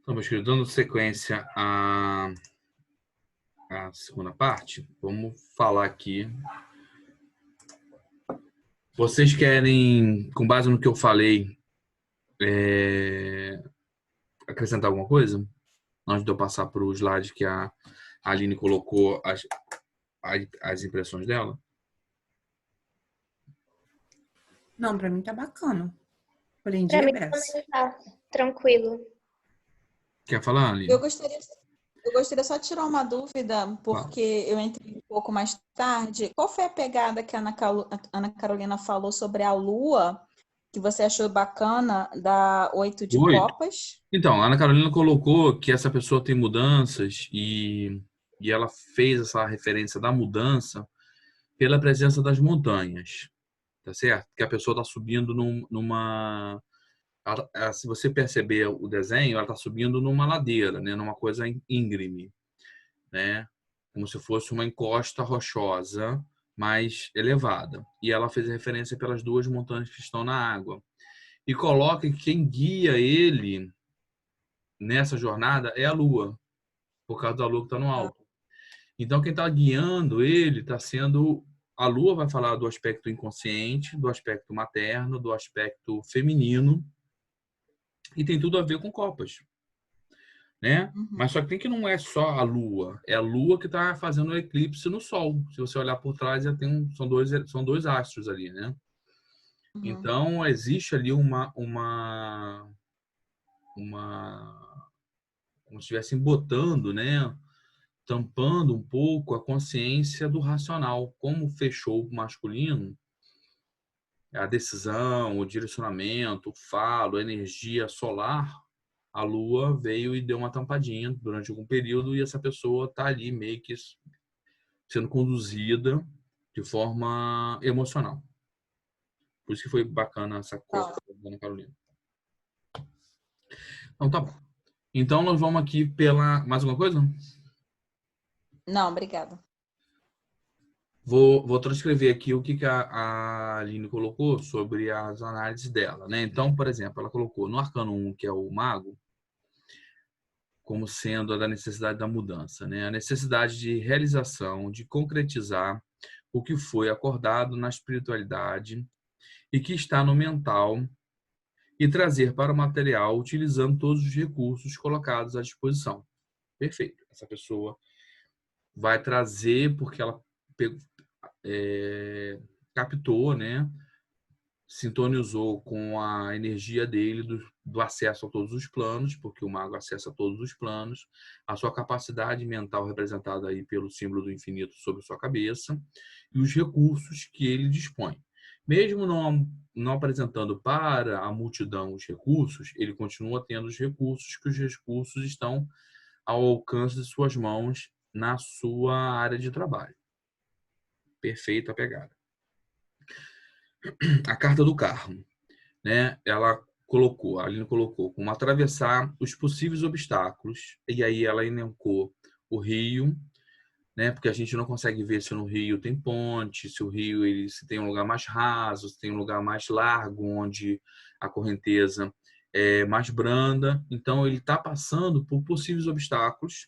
Então, meus queridos, dando sequência à segunda parte, vamos falar aqui. Vocês querem, com base no que eu falei, acrescentar alguma coisa? Antes de eu passar para o slide que a Aline colocou as impressões dela? Não, para mim tá bacana. Aprendi Pra a mim beça. também tá tranquilo. Quer falar, Aline? Eu gostaria só de tirar uma dúvida, porque eu entrei um pouco mais tarde. Qual foi a pegada que a Ana Carolina falou sobre a Lua, que você achou bacana, da 8 de copas? Então, a Ana Carolina colocou que essa pessoa tem mudanças e ela fez essa referência da mudança pela presença das montanhas, tá certo? Que a pessoa está subindo numa... se você perceber o desenho, ela está subindo numa ladeira, né? Numa coisa íngreme, né? Como se fosse uma encosta rochosa mais elevada. E ela fez referência pelas duas montanhas que estão na água. E coloca que quem guia ele nessa jornada é a Lua, por causa da Lua que está no alto. Então, quem está guiando ele está sendo... A Lua vai falar do aspecto inconsciente, do aspecto materno, do aspecto feminino, e tem tudo a ver com copas, né? Mas só que tem que não é só a Lua, é a Lua que está fazendo o eclipse no Sol. Se você olhar por trás, já tem são dois astros ali, né? Então existe ali como se estivessem botando, né? Tampando um pouco a consciência do racional. Como fechou o masculino, a decisão, o direcionamento, o falo, a energia solar, a Lua veio e deu uma tampadinha durante algum período e essa pessoa está ali meio que sendo conduzida de forma emocional. Por isso que foi bacana essa coisa da Ana Carolina. Então tá bom. Então nós vamos aqui pela... Mais alguma coisa? Não, obrigada. Vou transcrever aqui o que a Aline colocou sobre as análises dela, né? Então, por exemplo, ela colocou no Arcano 1, que é o Mago, como sendo a da necessidade da mudança, né? A necessidade de realização, de concretizar o que foi acordado na espiritualidade e que está no mental e trazer para o material utilizando todos os recursos colocados à disposição. Perfeito. Essa pessoa vai trazer porque ela captou, né? Sintonizou com a energia dele do acesso a todos os planos, porque o mago acessa todos os planos, a sua capacidade mental representada aí pelo símbolo do infinito sobre sua cabeça e os recursos que ele dispõe. Mesmo não apresentando para a multidão os recursos, ele continua tendo os recursos, que os recursos estão ao alcance de suas mãos na sua área de trabalho. Perfeita a pegada. A carta do carro, né? A Aline colocou como atravessar os possíveis obstáculos, e aí ela elencou o rio, né? Porque a gente não consegue ver se no rio tem ponte, se o rio se tem um lugar mais raso, se tem um lugar mais largo, onde a correnteza é mais branda. Então ele está passando por possíveis obstáculos,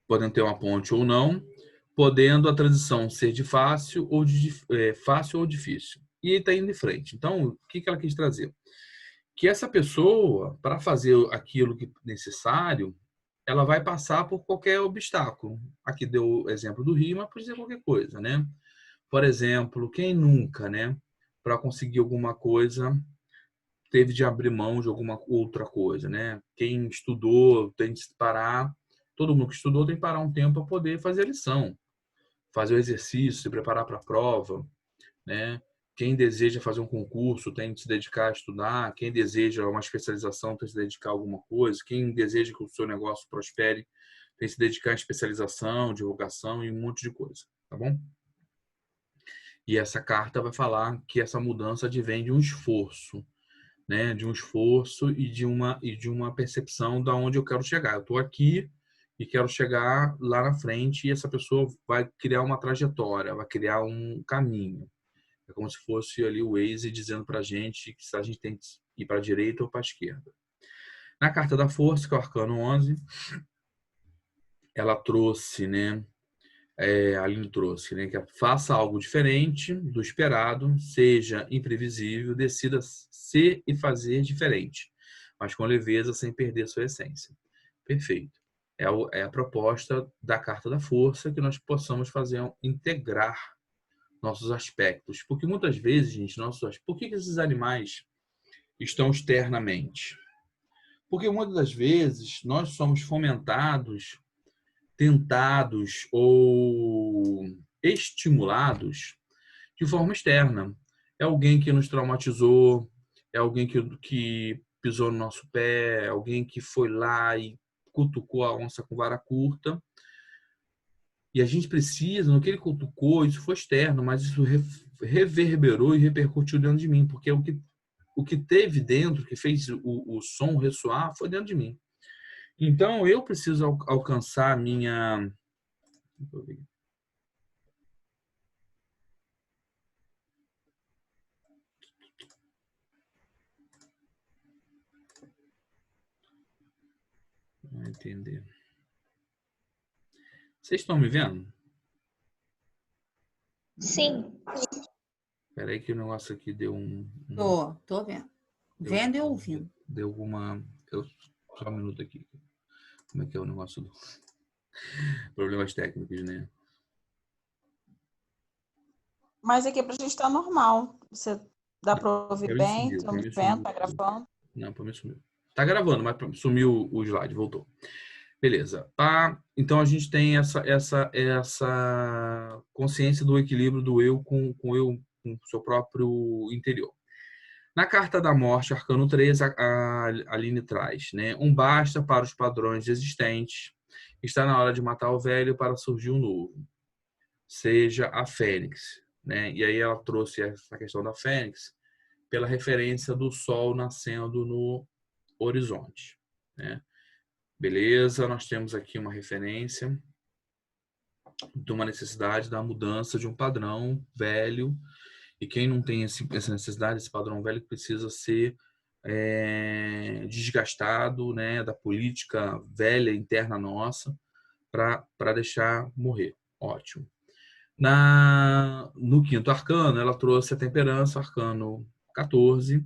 podendo ter uma ponte ou não, podendo a transição ser de fácil ou difícil. E está indo em frente. Então, o que ela quis trazer? Que essa pessoa, para fazer aquilo que é necessário, ela vai passar por qualquer obstáculo. Aqui deu o exemplo do rio, mas pode ser qualquer coisa, né? Por exemplo, quem nunca, né? Para conseguir alguma coisa, teve de abrir mão de alguma outra coisa, né? Quem estudou tem de parar. Todo mundo que estudou tem que parar um tempo para poder fazer a lição, fazer o exercício, se preparar para a prova, né? Quem deseja fazer um concurso tem que se dedicar a estudar. Quem deseja uma especialização tem que se dedicar a alguma coisa. Quem deseja que o seu negócio prospere tem que se dedicar a especialização, divulgação e um monte de coisa, tá bom? E essa carta vai falar que essa mudança advém de um esforço, né? De um esforço e de uma percepção da onde eu quero chegar. Eu estou aqui e quero chegar lá na frente, e essa pessoa vai criar uma trajetória, vai criar um caminho. É como se fosse ali o Waze dizendo para a gente que a gente tem que ir para a direita ou para a esquerda. Na carta da força, que é o arcano 11, ela trouxe, né? A Aline trouxe, né? Que faça algo diferente do esperado, seja imprevisível, decida ser e fazer diferente, mas com leveza, sem perder sua essência. Perfeito. É a proposta da carta da força, que nós possamos fazer integrar nossos aspectos. Porque muitas vezes, gente, por que esses animais estão externamente? Porque muitas das vezes nós somos fomentados, tentados ou estimulados de forma externa. É alguém que nos traumatizou, é alguém que pisou no nosso pé, é alguém que foi lá e cutucou a onça com vara curta. E a gente precisa, no que ele cutucou, isso foi externo, mas isso reverberou e repercutiu dentro de mim, porque o que teve dentro, que fez o som ressoar, foi dentro de mim. Então, eu preciso alcançar a minha... Vou entender. Vocês estão me vendo? Sim. Espera aí que o negócio aqui deu Tô vendo. Vendo e ouvindo. Deu alguma... Só um minuto aqui. Como é que é o negócio do... Problemas técnicos, né? Mas aqui pra gente tá normal. Você dá pra ouvir bem? Tô me vendo, tá gravando? Não, pra mim sumiu. Tá gravando, mas sumiu o slide, voltou. Beleza. Então a gente tem essa consciência do equilíbrio do eu com o seu próprio interior. Na carta da morte, arcano 13, a Aline traz, né? Basta para os padrões existentes. Está na hora de matar o velho para surgir um novo. Seja a fênix, né? E aí ela trouxe essa questão da fênix pela referência do sol nascendo no horizonte, né? Beleza, nós temos aqui uma referência de uma necessidade da mudança de um padrão velho, e quem não tem essa necessidade, esse padrão velho, precisa ser desgastado, né, da política velha interna nossa para deixar morrer. Ótimo. No quinto arcano, ela trouxe a temperança, arcano 14,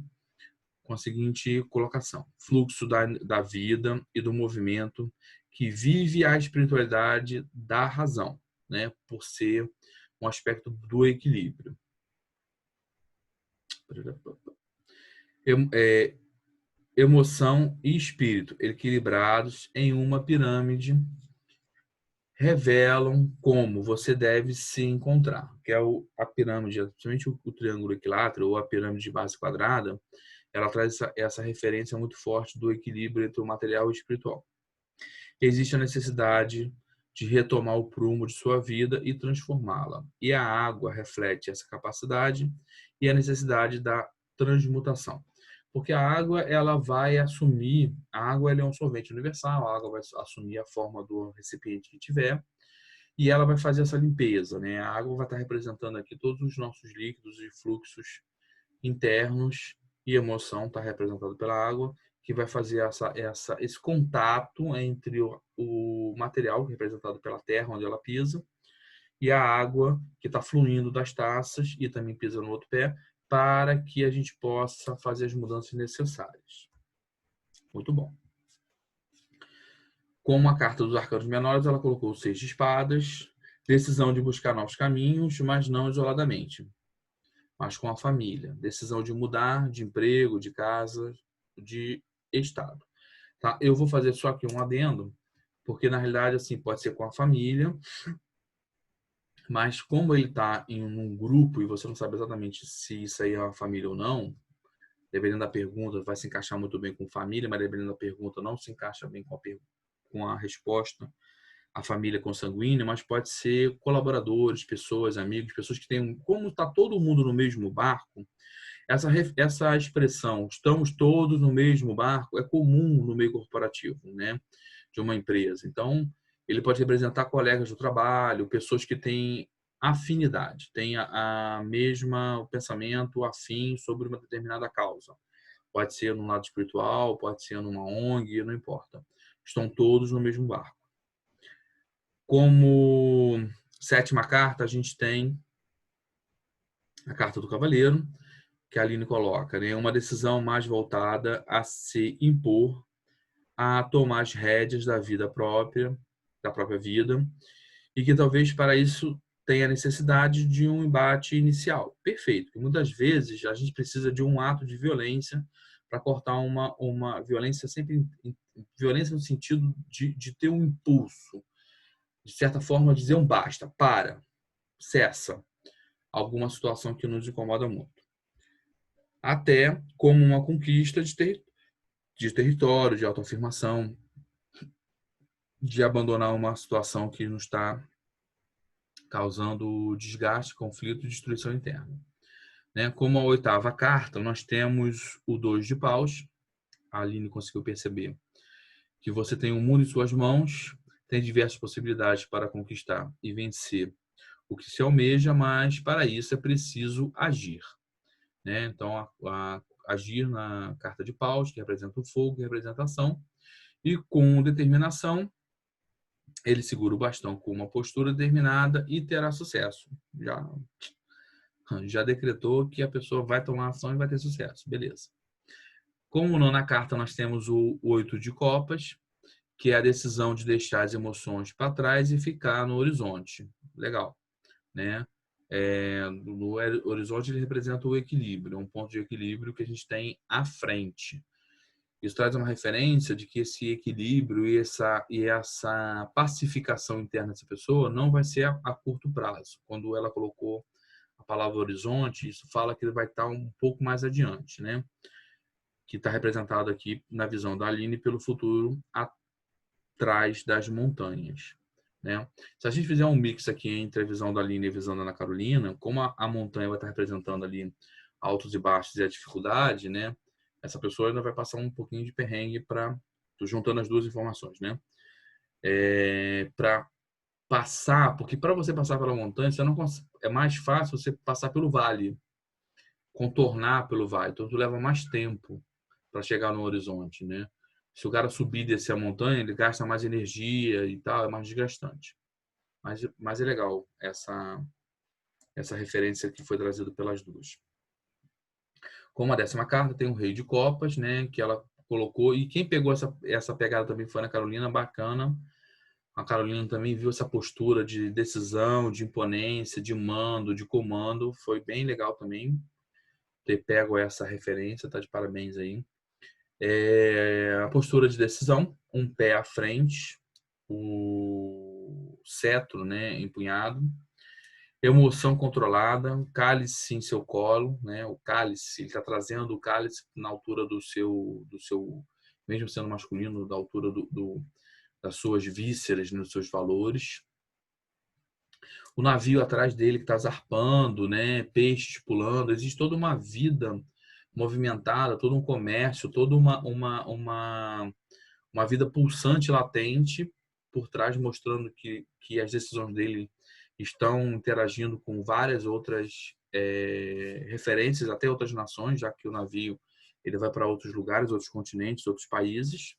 com a seguinte colocação: fluxo da vida e do movimento que vive a espiritualidade da razão, né, por ser um aspecto do equilíbrio. Emoção e espírito equilibrados em uma pirâmide revelam como você deve se encontrar, que é a pirâmide, principalmente o triângulo equilátero ou a pirâmide de base quadrada. Ela traz essa referência muito forte do equilíbrio entre o material e o espiritual. Existe a necessidade de retomar o prumo de sua vida e transformá-la. E a água reflete essa capacidade e a necessidade da transmutação. Porque a água, ela vai assumir, a água ela é um solvente universal, a água vai assumir a forma do recipiente que tiver e ela vai fazer essa limpeza, né? A água vai estar representando aqui todos os nossos líquidos e fluxos internos, e emoção está representada pela água, que vai fazer esse contato entre o material representado pela terra, onde ela pisa, e a água que está fluindo das taças e também pisa no outro pé, para que a gente possa fazer as mudanças necessárias. Muito bom. Como a carta dos arcanos menores, ela colocou o 6 de espadas, decisão de buscar novos caminhos, mas não isoladamente, mas com a família. Decisão de mudar de emprego, de casa, de estado. Tá? Eu vou fazer só aqui um adendo, porque na realidade assim pode ser com a família, mas como ele está em um grupo e você não sabe exatamente se isso aí é uma família ou não, dependendo da pergunta, vai se encaixar muito bem com família, mas dependendo da pergunta, não se encaixa bem com a resposta, a família consanguínea, mas pode ser colaboradores, pessoas, amigos, pessoas que têm... Como está todo mundo no mesmo barco, essa expressão, estamos todos no mesmo barco, é comum no meio corporativo, né, de uma empresa. Então, ele pode representar colegas do trabalho, pessoas que têm afinidade, têm a mesma pensamento afim sobre uma determinada causa. Pode ser no lado espiritual, pode ser numa ONG, não importa. Estão todos no mesmo barco. Como sétima carta, a gente tem a carta do cavaleiro, que a Aline coloca, né? Uma decisão mais voltada a se impor, a tomar as rédeas da própria vida, e que talvez para isso tenha necessidade de um embate inicial. Perfeito. Porque muitas vezes a gente precisa de um ato de violência para cortar uma violência, sempre violência no sentido de ter um impulso, de certa forma dizer um basta, para, cessa alguma situação que nos incomoda muito. Até como uma conquista de território, de autoafirmação, de abandonar uma situação que nos está causando desgaste, conflito e destruição interna. Né? Como a oitava carta, nós temos o 2 de paus. A Aline conseguiu perceber que você tem um mundo em suas mãos, tem diversas possibilidades para conquistar e vencer o que se almeja, mas para isso é preciso agir. Né? Então, agir na carta de paus, que representa o fogo, que representa a ação, e com determinação, ele segura o bastão com uma postura determinada e terá sucesso. Já decretou que a pessoa vai tomar ação e vai ter sucesso. Beleza. Como nona carta, nós temos o 8 de copas, que é a decisão de deixar as emoções para trás e ficar no horizonte. Legal. Né? No horizonte ele representa o equilíbrio, um ponto de equilíbrio que a gente tem à frente. Isso traz uma referência de que esse equilíbrio e essa pacificação interna dessa pessoa não vai ser a curto prazo. Quando ela colocou a palavra horizonte, isso fala que ele vai estar um pouco mais adiante, né? Que está representado aqui na visão da Aline pelo futuro atrás das montanhas. Né? Se a gente fizer um mix aqui entre a visão da Aline e a visão da Ana Carolina, como a montanha vai estar representando ali altos e baixos e a dificuldade, né? Essa pessoa ainda vai passar um pouquinho de perrengue para... Estou juntando as duas informações, né? Para passar, porque para você passar pela montanha, você não consegue, é mais fácil você passar pelo vale, contornar pelo vale. Então, tu leva mais tempo para chegar no horizonte, né? Se o cara subir e descer a montanha, ele gasta mais energia e tal, é mais desgastante. Mas é legal essa referência que foi trazida pelas duas. Como a 10ª carta, tem o Rei de Copas, né? Que ela colocou. E quem pegou essa pegada também foi a Carolina, bacana. A Carolina também viu essa postura de decisão, de imponência, de mando, de comando. Foi bem legal também ter pego essa referência, tá de parabéns aí. A postura de decisão, um pé à frente, o cetro, né, empunhado, emoção controlada, cálice em seu colo, né, o cálice, ele está trazendo o cálice na altura do seu, mesmo sendo masculino, da altura das suas vísceras, dos seus valores. O navio atrás dele que está zarpando, né, peixes pulando, existe toda uma vida movimentada, todo um comércio, toda uma vida pulsante, latente por trás, mostrando que as decisões dele estão interagindo com várias outras referências, até outras nações, já que o navio ele vai para outros lugares, outros continentes, outros países.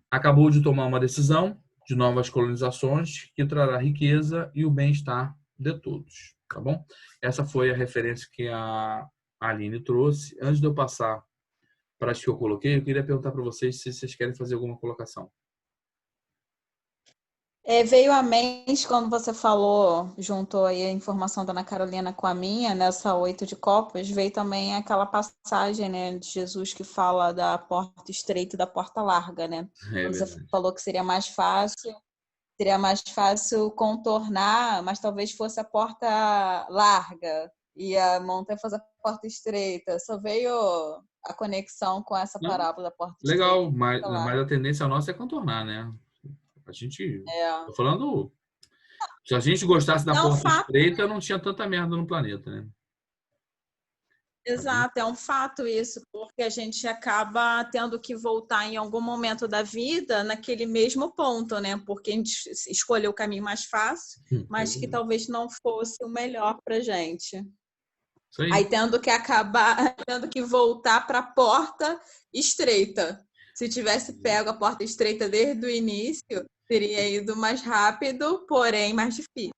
Acabou de tomar uma decisão de novas colonizações que trará riqueza e o bem-estar de todos, tá bom? Essa foi a referência que a Aline trouxe. Antes de eu passar para as que eu coloquei, eu queria perguntar para vocês se vocês querem fazer alguma colocação. Veio à mente quando você falou, juntou aí a informação da Ana Carolina com a minha, nessa 8 de copas, veio também aquela passagem, né, de Jesus que fala da porta estreita e da porta larga, né? Quando você falou que seria mais fácil contornar, mas talvez fosse a porta larga e a montanha fosse a porta estreita. Só veio a conexão com essa parábola da porta estreita. Legal, mas a tendência nossa é contornar, né? A gente... Tô falando... Se a gente gostasse da porta estreita, não tinha tanta merda no planeta, né? Exato, é um fato isso, porque a gente acaba tendo que voltar em algum momento da vida naquele mesmo ponto, né? Porque a gente escolheu o caminho mais fácil, mas que talvez não fosse o melhor pra gente. Isso aí. Aí tendo que acabar, tendo que voltar para a porta estreita. Se tivesse pego a porta estreita desde o início, teria ido mais rápido, porém mais difícil.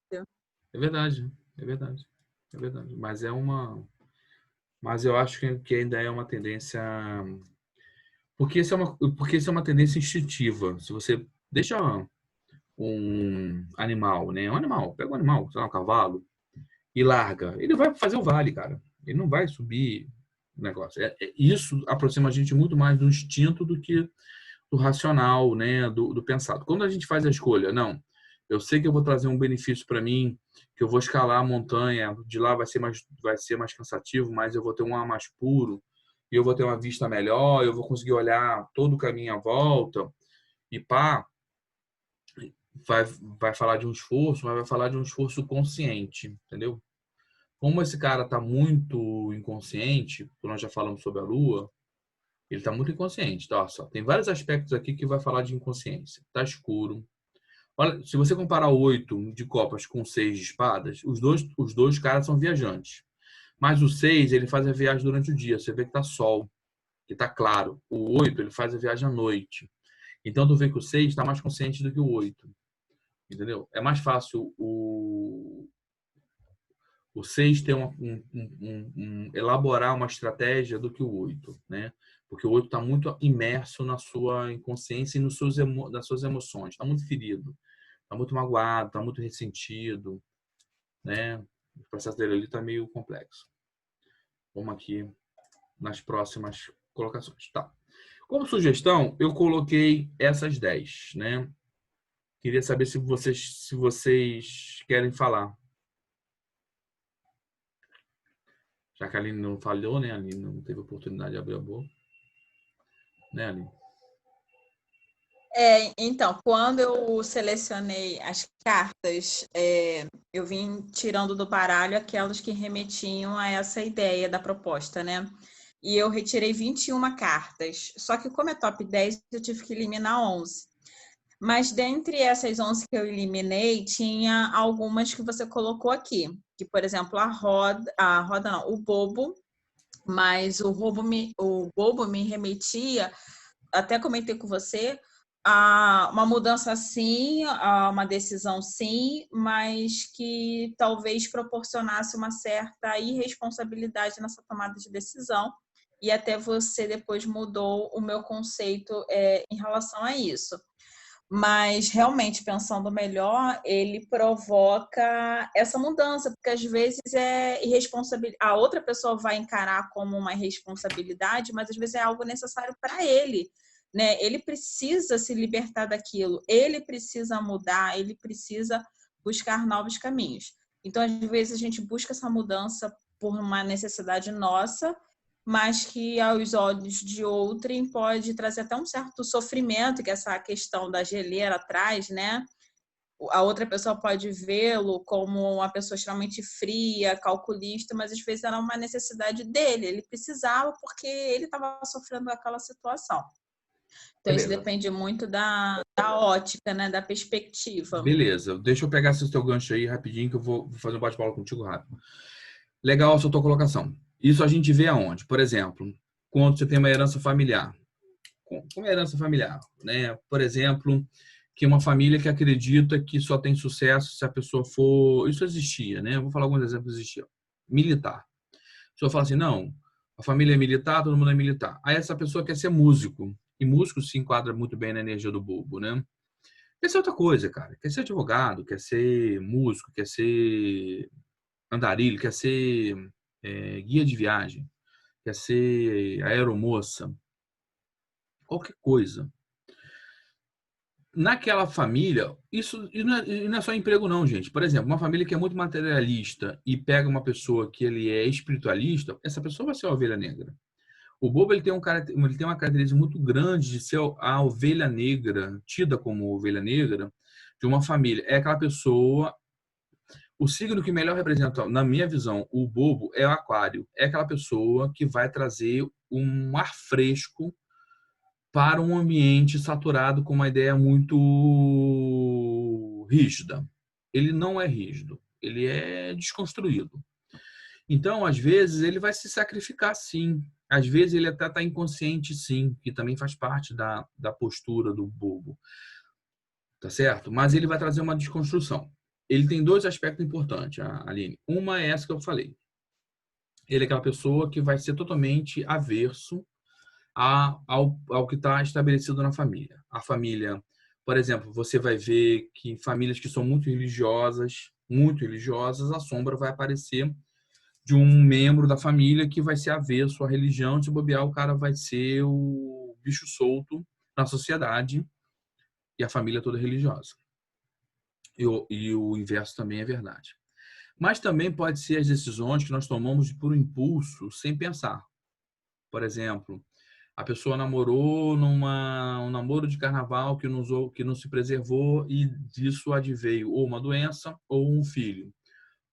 É verdade, é verdade, é verdade. Mas eu acho que ainda é uma tendência, porque isso é uma tendência instintiva. Se você deixa um animal, né? Um animal, pega um animal, sei lá, um cavalo, e larga, ele vai fazer o vale, cara. Ele não vai subir o negócio. Isso aproxima a gente muito mais do instinto do que do racional, né? Do pensado. Quando a gente faz a escolha, não, eu sei que eu vou trazer um benefício para mim, que eu vou escalar a montanha, de lá vai ser mais cansativo, mas eu vou ter um ar mais puro, e eu vou ter uma vista melhor, eu vou conseguir olhar todo o caminho à volta, e pá, vai, vai falar de um esforço, mas vai falar de um esforço consciente, entendeu? Como esse cara está muito inconsciente, como nós já falamos sobre a Lua, ele está muito inconsciente. Tá? Só, tem vários aspectos aqui que vai falar de inconsciência. Está escuro. Olha, se você comparar o 8 de copas com o 6 de espadas, os dois caras são viajantes. Mas o 6, ele faz a viagem durante o dia. Você vê que está sol, que está claro. O 8, ele faz a viagem à noite. Então, tu vê que o 6 está mais consciente do que o 8. Entendeu? É mais fácil o 6 tem elaborar uma estratégia do que o 8, né? Porque o 8 está muito imerso na sua inconsciência e nas suas emoções. Está muito ferido, está muito magoado, está muito ressentido, né? O processo dele ali está meio complexo. Vamos aqui nas próximas colocações. Tá. Como sugestão, eu coloquei essas 10, né? Queria saber se vocês querem falar. Já que a Aline não falhou, né? A Aline não teve oportunidade de abrir a boca. Né, Aline? Então, quando eu selecionei as cartas, eu vim tirando do baralho aquelas que remetiam a essa ideia da proposta, né? E eu retirei 21 cartas. Só que como é top 10, eu tive que eliminar 11. Mas dentre essas 11 que eu eliminei, tinha algumas que você colocou aqui. Que, por exemplo, o bobo, mas o bobo me remetia, até comentei com você, a uma mudança sim, a uma decisão sim, mas que talvez proporcionasse uma certa irresponsabilidade nessa tomada de decisão. E até você depois mudou o meu conceito em relação a isso. Mas realmente, pensando melhor, ele provoca essa mudança, porque às vezes é irresponsabilidade. A outra pessoa vai encarar como uma irresponsabilidade, mas às vezes é algo necessário para ele, né? Ele precisa se libertar daquilo, ele precisa mudar, ele precisa buscar novos caminhos. Então, às vezes, a gente busca essa mudança por uma necessidade nossa, mas que aos olhos de outrem pode trazer até um certo sofrimento, que essa questão da geleira traz, né? A outra pessoa pode vê-lo como uma pessoa extremamente fria, calculista, mas às vezes era uma necessidade dele, ele precisava porque ele estava sofrendo aquela situação. Então, Beleza. isso depende muito da ótica, né? Da perspectiva. Beleza. Deixa eu pegar esse teu gancho aí rapidinho, que eu vou fazer um bate-bola contigo rápido. Legal essa tua colocação. Isso a gente vê aonde? Por exemplo, quando você tem uma herança familiar. Uma herança familiar, né? Por exemplo, que uma família que acredita que só tem sucesso se a pessoa for... Isso existia, né? Eu vou falar alguns exemplos que existiam. Militar. A pessoa fala assim, não, a família é militar, todo mundo é militar. Aí essa pessoa quer ser músico. E músico se enquadra muito bem na energia do bobo, né? Quer ser outra coisa, cara. Quer ser advogado, quer ser músico, quer ser andarilho, quer ser guia de viagem, quer ser aeromoça, qualquer coisa. Naquela família, isso não é só emprego não, gente. Por exemplo, uma família que é muito materialista e pega uma pessoa que ele é espiritualista, essa pessoa vai ser a ovelha negra. O bobo ele tem uma característica muito grande de ser a ovelha negra, tida como ovelha negra de uma família. É aquela pessoa... O signo que melhor representa, na minha visão, o bobo é o aquário. É aquela pessoa que vai trazer um ar fresco para um ambiente saturado com uma ideia muito rígida. Ele não é rígido, ele é desconstruído. Então, às vezes, ele vai se sacrificar, sim. Às vezes, ele até está inconsciente, sim, que também faz parte da postura do bobo, tá certo? Mas ele vai trazer uma desconstrução. Ele tem dois aspectos importantes, Aline. Uma é essa que eu falei. Ele é aquela pessoa que vai ser totalmente averso ao que está estabelecido na família. A família, por exemplo, você vai ver que famílias que são muito religiosas, a sombra vai aparecer de um membro da família que vai ser avesso à religião. Se bobear, o cara vai ser o bicho solto na sociedade e a família toda religiosa. E o inverso também é verdade. Mas também pode ser as decisões que nós tomamos por impulso, sem pensar. Por exemplo, a pessoa namorou um namoro de carnaval que não se preservou e disso adveio ou uma doença ou um filho,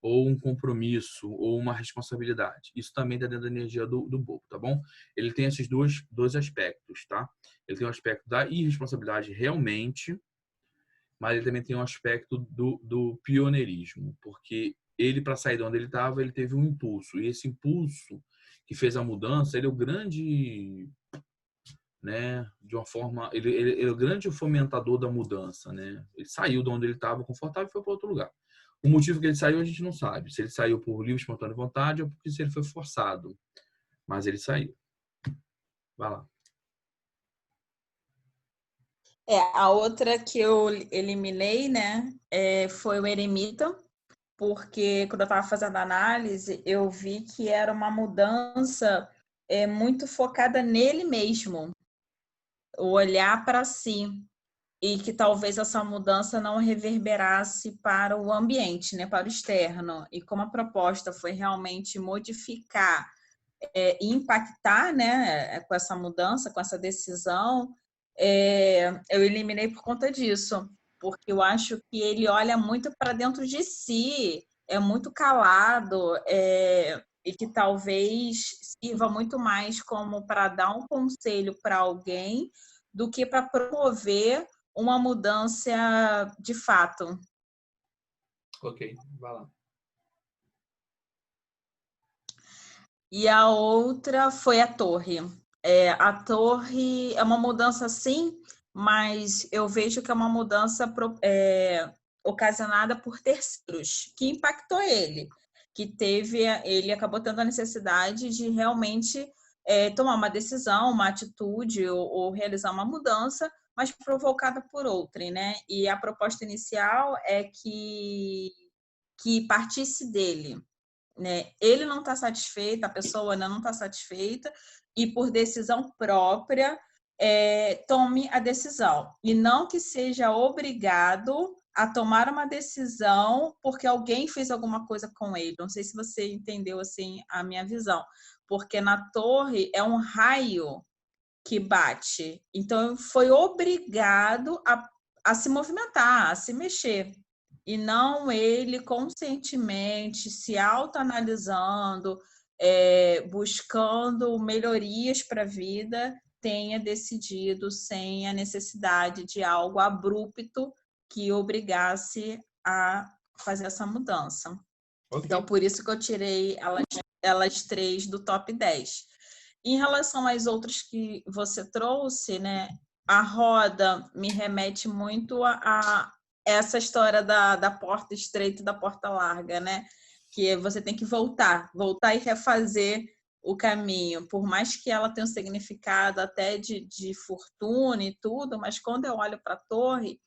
ou um compromisso, ou uma responsabilidade. Isso também está dentro da energia do bobo, tá bom? Ele tem esses dois aspectos, tá? Ele tem o aspecto da irresponsabilidade realmente, mas ele também tem um aspecto do pioneirismo, porque ele, para sair de onde ele estava, ele teve um impulso. E esse impulso que fez a mudança, ele é o grande, né, de uma forma, ele é o grande fomentador da mudança, né? Ele saiu de onde ele estava confortável e foi para outro lugar. O motivo que ele saiu a gente não sabe. Se ele saiu por livre, espontânea vontade ou porque se ele foi forçado. Mas ele saiu. Vai lá. A outra que eu eliminei, né, foi o eremita, porque quando eu estava fazendo a análise, eu vi que era uma mudança muito focada nele mesmo, o olhar para si, e que talvez essa mudança não reverberasse para o ambiente, né, para o externo. E como a proposta foi realmente modificar e impactar, né, com essa mudança, com essa decisão, eu eliminei por conta disso, porque eu acho que ele olha muito para dentro de si, é muito calado, e que talvez sirva muito mais como para dar um conselho para alguém do que para promover uma mudança de fato. Ok, vai lá. E a outra foi a torre. A torre é uma mudança, sim, mas eu vejo que é uma mudança ocasionada por terceiros, que impactou ele, ele acabou tendo a necessidade de realmente tomar uma decisão, uma atitude ou realizar uma mudança, mas provocada por outrem, né? E a proposta inicial é que partisse dele, né? Ele não está satisfeito, a pessoa ainda não está satisfeita e por decisão própria tome a decisão e não que seja obrigado a tomar uma decisão porque alguém fez alguma coisa com ele. Não sei se você entendeu assim a minha visão, porque na torre é um raio que bate, então foi obrigado a se movimentar, a se mexer e não ele conscientemente se autoanalisando, buscando melhorias para a vida, tenha decidido sem a necessidade de algo abrupto que obrigasse a fazer essa mudança. Okay. Então, por isso que eu tirei elas três do top 10. Em relação às outras que você trouxe, né, a roda me remete muito a essa história da porta estreita e da porta larga, né? Que você tem que voltar e refazer o caminho, por mais que ela tenha um significado até de fortuna e tudo, mas quando eu olho para a torre,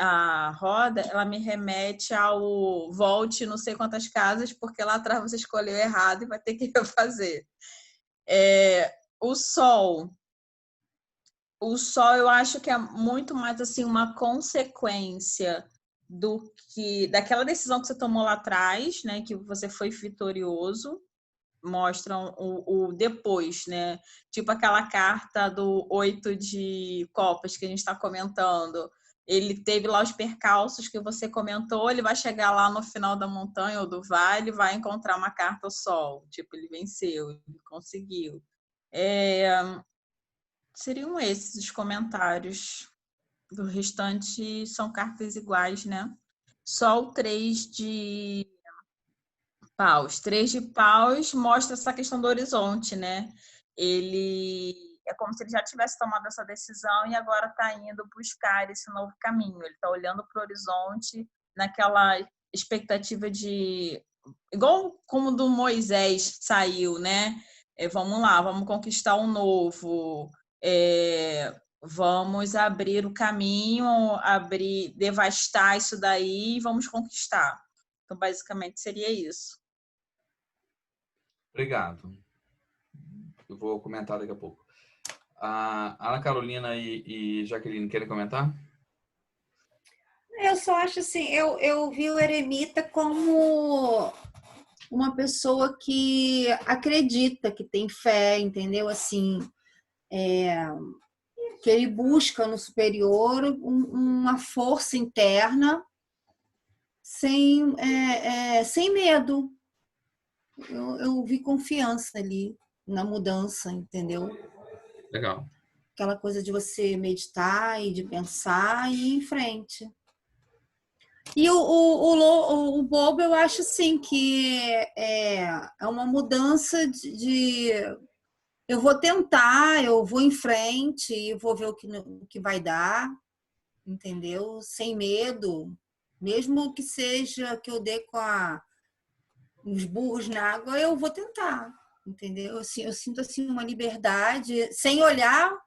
a roda, ela me remete ao volte não sei quantas casas, porque lá atrás você escolheu errado e vai ter que refazer. O sol eu acho que é muito mais assim uma consequência daquela decisão que você tomou lá atrás, né, que você foi vitorioso, mostram o depois, né? Tipo aquela carta do 8 de copas que a gente está comentando. Ele teve lá os percalços que você comentou, ele vai chegar lá no final da montanha ou do vale, vai encontrar uma carta ao sol. Tipo, ele venceu, ele conseguiu. Seriam esses os comentários. O restante são cartas iguais, né? Só o 3 de Paus. 3 de paus mostra essa questão do horizonte, né? Ele é como se ele já tivesse tomado essa decisão e agora está indo buscar esse novo caminho. Ele está olhando para o horizonte naquela expectativa de... Igual como do Moisés saiu, né? Vamos lá, vamos conquistar um novo. Vamos abrir o caminho, devastar isso daí e vamos conquistar. Então, basicamente, seria isso. Obrigado. Eu vou comentar daqui a pouco. A Ana Carolina e Jaqueline querem comentar? Eu só acho assim, eu vi o eremita como uma pessoa que acredita, que tem fé, entendeu? Assim, que ele busca no superior uma força interna sem medo. Eu vi confiança ali na mudança, entendeu? Legal. Aquela coisa de você meditar e de pensar e ir em frente. E o bobo, eu acho assim que é uma mudança de eu vou tentar, eu vou em frente e vou ver o que vai dar, entendeu? Sem medo, mesmo que seja que eu dê com os burros na água, eu vou tentar, entendeu? Assim, eu sinto assim uma liberdade, sem olhar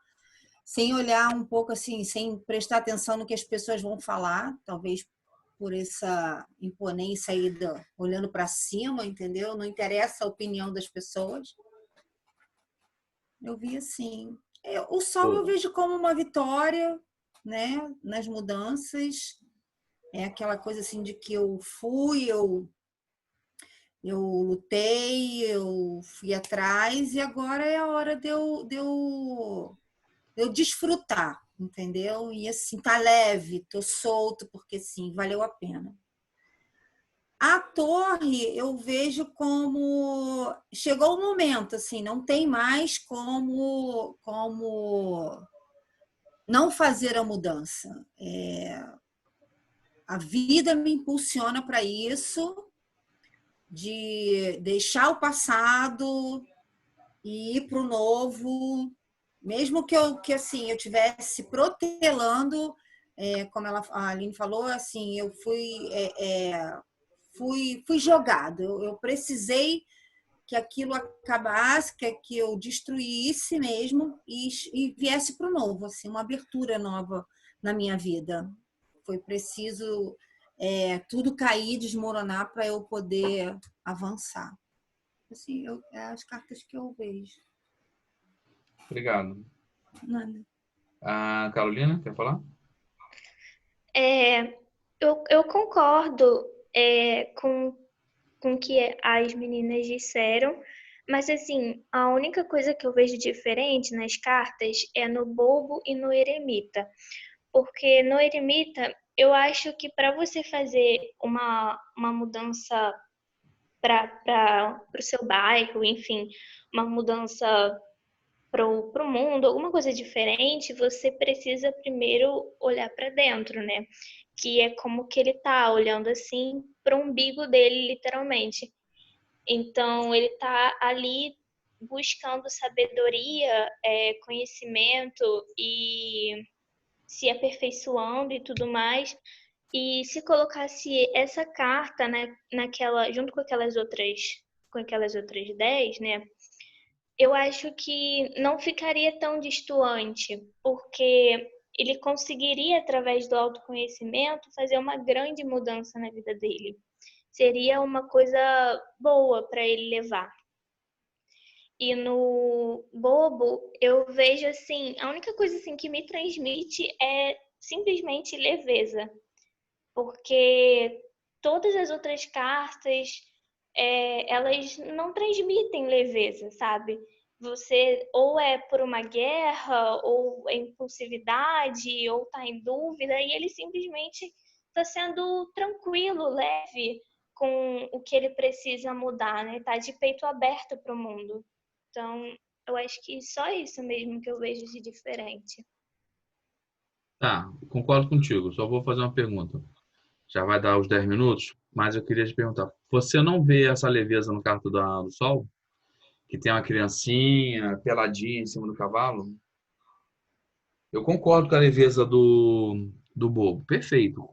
um pouco assim, sem prestar atenção no que as pessoas vão falar, talvez por essa imponência aí olhando para cima, entendeu? Não interessa a opinião das pessoas. Eu vi assim. O sol eu vejo como uma vitória, né? Nas mudanças. É aquela coisa assim de que eu lutei, eu fui atrás e agora é a hora de eu desfrutar, entendeu? E assim, tá leve, tô solto, porque sim, valeu a pena. A torre eu vejo como chegou o momento, assim, não tem mais como não fazer a mudança. A vida me impulsiona para isso, de deixar o passado e ir para o novo, mesmo que assim eu tivesse protelando, como a Aline falou, assim, eu fui jogado. Eu precisei que aquilo acabasse, que eu destruísse mesmo e viesse para o novo, assim, uma abertura nova na minha vida. Foi preciso tudo cair, desmoronar para eu poder avançar. Assim, é as cartas que eu vejo. Obrigado. Nada. A Carolina, quer falar? Eu concordo com o que as meninas disseram, mas assim, a única coisa que eu vejo diferente nas cartas é no bobo e no eremita. Porque no eremita, eu acho que para você fazer uma mudança para o seu bairro, enfim, uma mudança para o mundo, alguma coisa diferente, você precisa primeiro olhar para dentro, né? Que é como que ele tá olhando assim para o umbigo dele, literalmente. Então, ele tá ali buscando sabedoria, conhecimento e se aperfeiçoando e tudo mais. E se colocasse essa carta, né, junto com aquelas outras 10, né? Eu acho que não ficaria tão distoante, porque ele conseguiria, através do autoconhecimento, fazer uma grande mudança na vida dele. Seria uma coisa boa para ele levar. E no bobo, eu vejo assim, a única coisa assim que me transmite é simplesmente leveza, porque todas as outras cartas elas não transmitem leveza, sabe? Você ou é por uma guerra, ou é impulsividade, ou tá em dúvida, e ele simplesmente está sendo tranquilo, leve com o que ele precisa mudar, né? Tá de peito aberto para o mundo. Então, eu acho que só isso mesmo que eu vejo de diferente. Tá, concordo contigo. Só vou fazer uma pergunta. Já vai dar os 10 minutos, Mas eu queria te perguntar, você não vê essa leveza no carro do Sol? Que tem uma criancinha peladinha em cima do cavalo? Eu concordo com a leveza do bobo. Perfeito.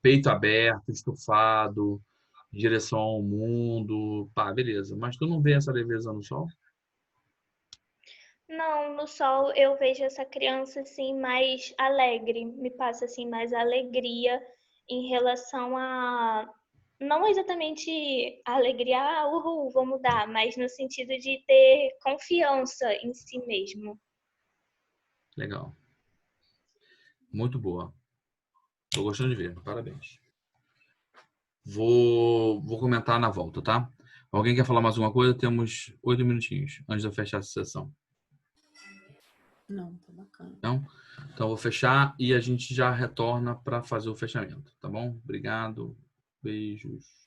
Peito aberto, estufado, em direção ao mundo. Pá, beleza. Mas tu não vê essa leveza no Sol? Não, no sol eu vejo essa criança assim mais alegre, me passa assim mais alegria em relação a não exatamente a alegria, uhul, vou mudar, mas no sentido de ter confiança em si mesmo. Legal. Muito boa. Tô gostando de ver. Parabéns. Vou comentar na volta, tá? Alguém quer falar mais alguma coisa? Temos 8 minutinhos antes de eu fechar essa sessão. Não, tá bacana. Não? Então, eu vou fechar e a gente já retorna para fazer o fechamento, tá bom? Obrigado. Beijos.